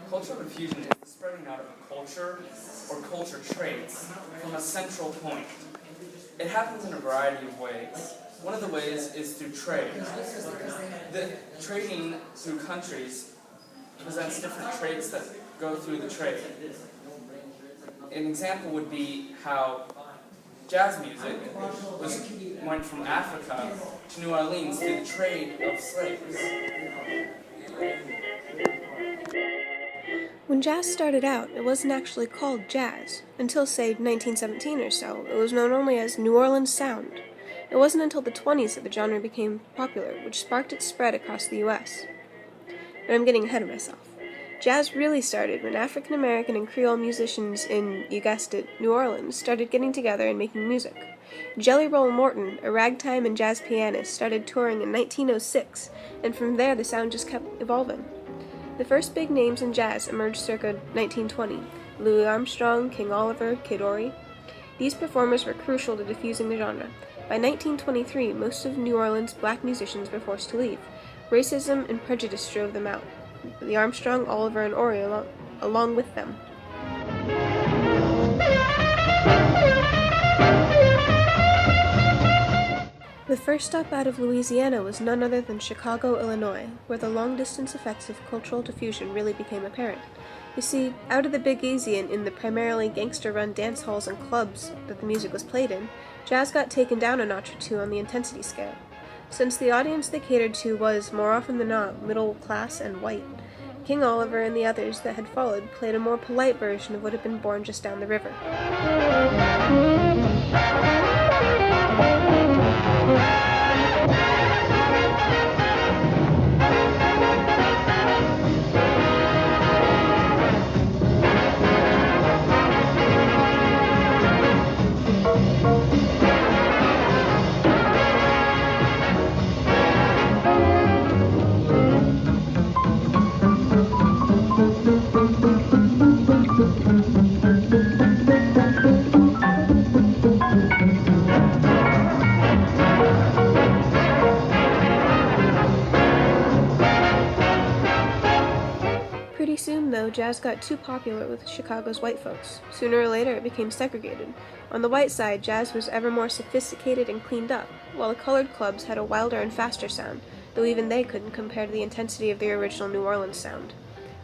Cultural diffusion is the spreading out of a culture or culture traits from a central point. It happens in a variety of ways. One of the ways is through trade. The trading through countries presents different traits that go through the trade. An example would be how jazz music went from Africa to New Orleans through the trade of slaves. When jazz started out, it wasn't actually called jazz. Until, say, 1917 or so, it was known only as New Orleans sound. It wasn't until the 20s that the genre became popular, which sparked its spread across the U.S. But I'm getting ahead of myself. Jazz really started when African American and Creole musicians in, you guessed it, New Orleans started getting together and making music. Jelly Roll Morton, a ragtime and jazz pianist, started touring in 1906, and from there the sound just kept evolving. The first big names in jazz emerged circa 1920, Louis Armstrong, King Oliver, Kid Ory. These performers were crucial to diffusing the genre. By 1923, most of New Orleans' black musicians were forced to leave. Racism and prejudice drove them out. The Armstrong, Oliver, and Ory along with them. The first stop out of Louisiana was none other than Chicago, Illinois, where the long-distance effects of cultural diffusion really became apparent. You see, out of the Big Easy and in the primarily gangster-run dance halls and clubs that the music was played in, jazz got taken down a notch or two on the intensity scale. Since the audience they catered to was, more often than not, middle class and white, King Oliver and the others that had followed played a more polite version of what had been born just down the river. Pretty soon, though, jazz got too popular with Chicago's white folks. Sooner or later, it became segregated. On the white side, jazz was ever more sophisticated and cleaned up, while the colored clubs had a wilder and faster sound, though even they couldn't compare to the intensity of the original New Orleans sound.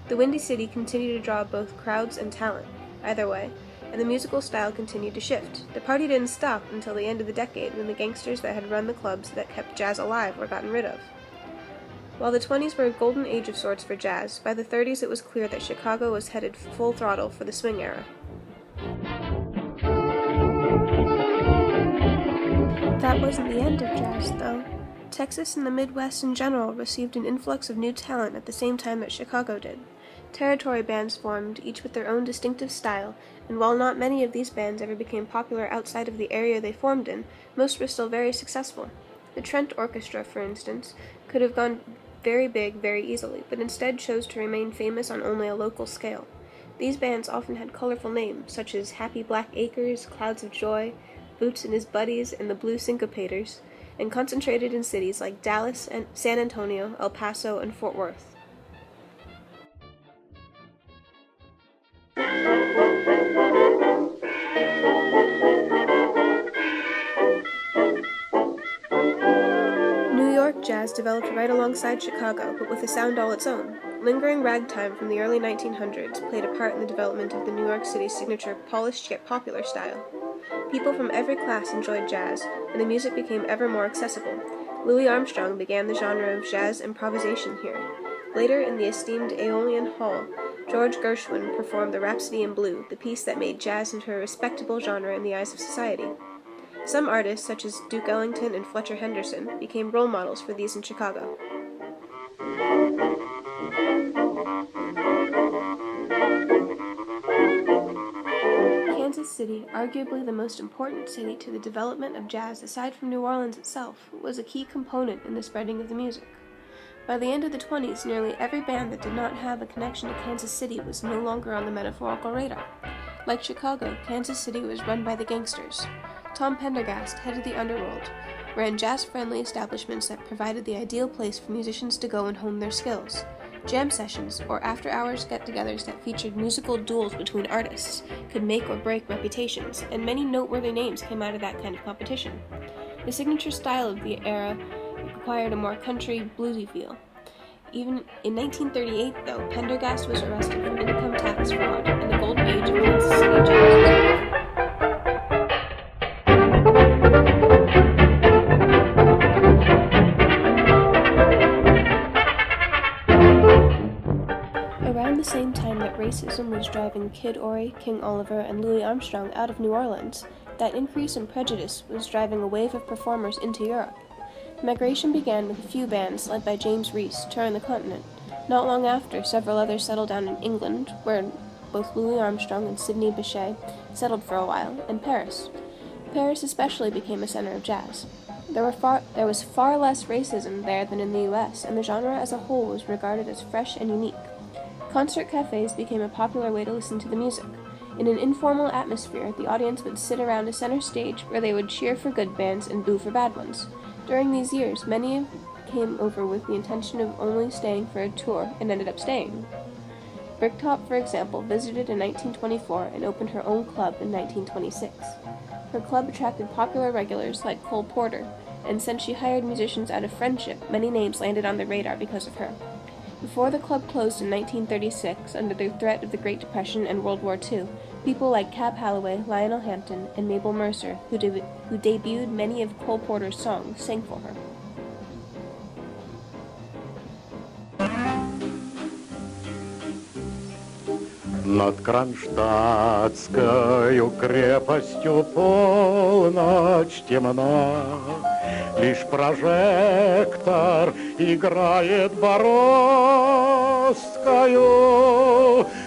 The Windy City continued to draw both crowds and talent, either way, and the musical style continued to shift. The party didn't stop until the end of the decade when the gangsters that had run the clubs that kept jazz alive were gotten rid of. While the 20s were a golden age of sorts for jazz, by the 30s it was clear that Chicago was headed full throttle for the swing era. That wasn't the end of jazz, though. Texas and the Midwest in general received an influx of new talent at the same time that Chicago did. Territory bands formed, each with their own distinctive style, and while not many of these bands ever became popular outside of the area they formed in, most were still very successful. The Trent Orchestra, for instance, could have gone very big very easily, but instead chose to remain famous on only a local scale. These bands often had colorful names, such as Happy Black Acres, Clouds of Joy, Boots and His Buddies, and the Blue Syncopators, and concentrated in cities like Dallas, and San Antonio, El Paso, and Fort Worth. Jazz developed right alongside Chicago, but with a sound all its own. Lingering ragtime from the early 1900s played a part in the development of the New York City signature polished yet popular style. People from every class enjoyed jazz, and the music became ever more accessible. Louis Armstrong began the genre of jazz improvisation here. Later, in the esteemed Aeolian Hall, George Gershwin performed the Rhapsody in Blue, the piece that made jazz into a respectable genre in the eyes of society. Some artists, such as Duke Ellington and Fletcher Henderson, became role models for these in Chicago. Kansas City, arguably the most important city to the development of jazz aside from New Orleans itself, was a key component in the spreading of the music. By the end of the 20s, nearly every band that did not have a connection to Kansas City was no longer on the metaphorical radar. Like Chicago, Kansas City was run by the gangsters. Tom Pendergast, head of the underworld, ran jazz-friendly establishments that provided the ideal place for musicians to go and hone their skills. Jam sessions, or after-hours get-togethers that featured musical duels between artists, could make or break reputations, and many noteworthy names came out of that kind of competition. The signature style of the era required a more country, bluesy feel. Even in 1938, though, Pendergast was arrested for income tax fraud, and the golden age of Kansas City jazz was over. Around the same time that racism was driving Kid Ory, King Oliver, and Louis Armstrong out of New Orleans, that increase in prejudice was driving a wave of performers into Europe. Migration began with a few bands, led by James Reese, touring the continent. Not long after, several others settled down in England, where both Louis Armstrong and Sidney Bechet settled for a while, and Paris. Paris especially became a center of jazz. There was far less racism there than in the U.S., and the genre as a whole was regarded as fresh and unique. Concert cafes became a popular way to listen to the music. In an informal atmosphere, the audience would sit around a center stage where they would cheer for good bands and boo for bad ones. During these years, many came over with the intention of only staying for a tour and ended up staying. Bricktop, for example, visited in 1924 and opened her own club in 1926. Her club attracted popular regulars like Cole Porter, and since she hired musicians out of friendship, many names landed on the radar because of her. Before the club closed in 1936, under the threat of the Great Depression and World War II, people like Cab Calloway, Lionel Hampton, and Mabel Mercer, who debuted many of Cole Porter's songs, sang for her. Над Кронштадтскою крепостью полночь темна, лишь прожектор играет бороздкою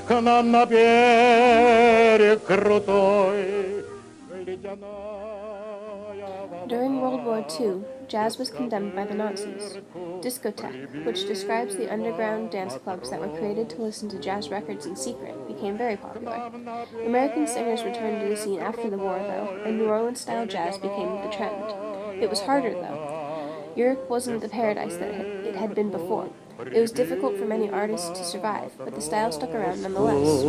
к нам на берег крутой ледяная. During World War II, jazz was condemned by the Nazis. Discotheque, which describes the underground dance clubs that were created to listen to jazz records in secret, became very popular. American singers returned to the scene after the war, though, and New Orleans-style jazz became the trend. It was harder, though. Europe wasn't the paradise that it had been before. It was difficult for many artists to survive, but the style stuck around nonetheless.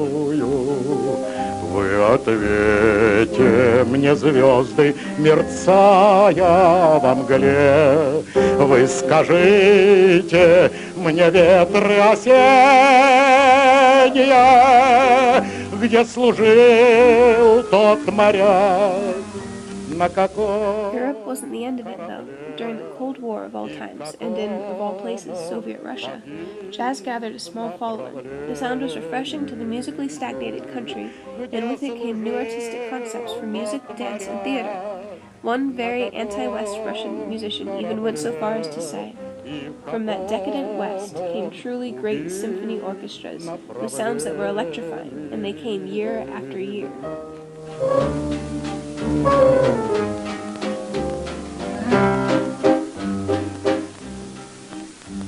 Вы ответьте мне, звезды, мерцая во мгле, вы скажите мне, ветры осенние, где служил тот моряк. Europe wasn't the end of it, though. During the Cold War of all times, and in, of all places, Soviet Russia, jazz gathered a small following. The sound was refreshing to the musically stagnated country, and with it came new artistic concepts for music, dance, and theater. One very anti-West Russian musician even went so far as to say, "From that decadent West came truly great symphony orchestras, with sounds that were electrifying, and they came year after year."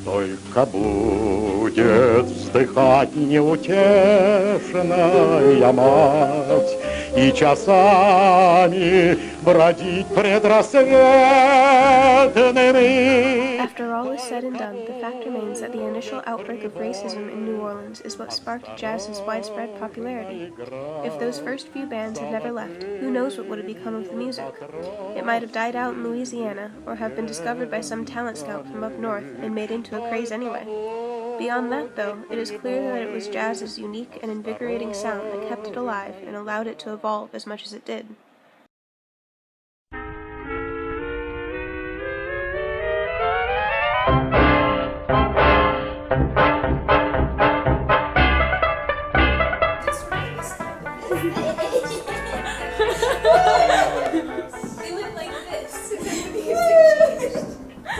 Только будет вздыхать неутешная мать и часами бродить предрассветными. After all is said and done, the fact remains that the initial outbreak of racism in New Orleans is what sparked jazz's widespread popularity. If those first few bands had never left, who knows what would have become of the music? It might have died out in Louisiana, or have been discovered by some talent scout from up north and made into a craze anyway. Beyond that, though, it is clear that it was jazz's unique and invigorating sound that kept it alive and allowed it to evolve as much as it did. Bye.